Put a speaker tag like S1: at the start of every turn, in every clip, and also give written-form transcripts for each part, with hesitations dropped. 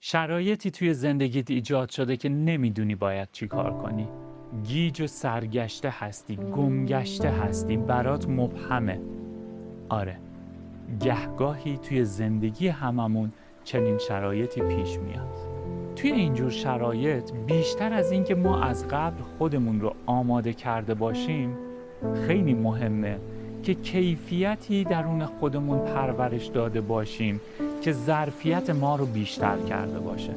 S1: شرایطی توی زندگیت ایجاد شده که نمیدونی باید چی کار کنی. گیج و سرگشته هستی، گمگشته هستی، برات مبهمه. آره، گهگاهی توی زندگی هممون چنین شرایطی پیش میاد. توی اینجور شرایط بیشتر از این که ما از قبل خودمون رو آماده کرده باشیم، خیلی مهمه که کیفیتی درون خودمون پرورش داده باشیم که ظرفیت ما رو بیشتر کرده باشه.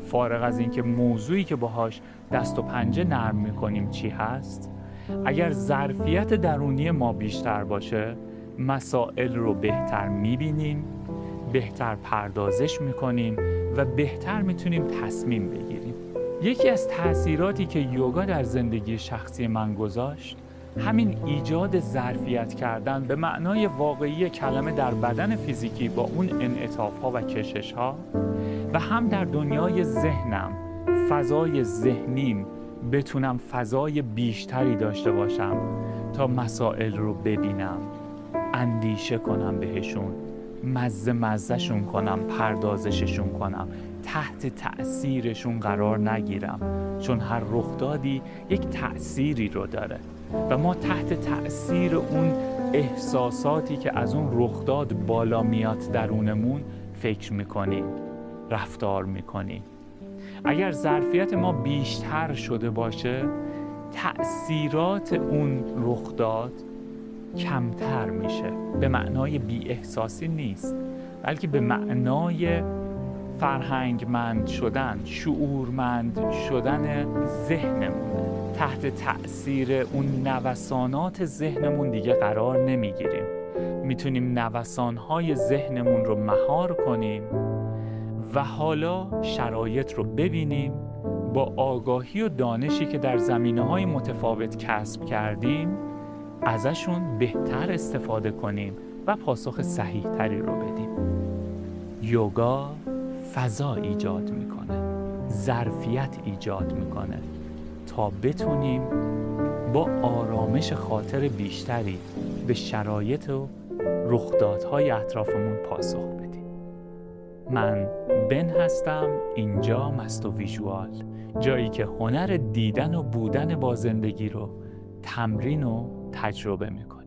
S1: فارغ از اینکه موضوعی که باهاش دست و پنجه نرم میکنیم چی هست، اگر ظرفیت درونی ما بیشتر باشه، مسائل رو بهتر میبینیم، بهتر پردازش میکنیم و بهتر میتونیم تصمیم بگیریم. یکی از تأثیراتی که یوگا در زندگی شخصی من گذاشت، همین ایجاد ظرفیت کردن به معنای واقعی کلمه در بدن فیزیکی با اون انعطاف‌ها و کشش‌ها، و هم در دنیای ذهنم، فضای ذهنیم، بتونم فضای بیشتری داشته باشم تا مسائل رو ببینم، اندیشه کنم بهشون، مزه‌شون کنم، پردازششون کنم، تحت تأثیرشون قرار نگیرم، چون هر رخدادی یک تأثیری رو داره و ما تحت تأثیر اون احساساتی که از اون رخداد بالا میاد درونمون فکر میکنیم، رفتار میکنیم. اگر ظرفیت ما بیشتر شده باشه، تأثیرات اون رخداد کمتر میشه. به معنای بی احساسی نیست، بلکه به معنای فرهنگمند شدن، شعورمند شدن ذهنمونه. تحت تأثیر اون نوسانات ذهنمون دیگه قرار نمیگیریم. میتونیم نوسانهای ذهنمون رو مهار کنیم و حالا شرایط رو ببینیم، با آگاهی و دانشی که در زمینه‌های متفاوت کسب کردیم ازشون بهتر استفاده کنیم و پاسخ صحیح تری رو بدیم. یوگا فضا ایجاد میکنه، ظرفیت ایجاد میکنه تا بتونیم با آرامش خاطر بیشتری به شرایط و رخدادهای اطرافمون پاسخ بدیم. من بن هستم، اینجا مست و ویژوال، جایی که هنر دیدن و بودن با زندگی رو تمرین و تجربه میکنیم.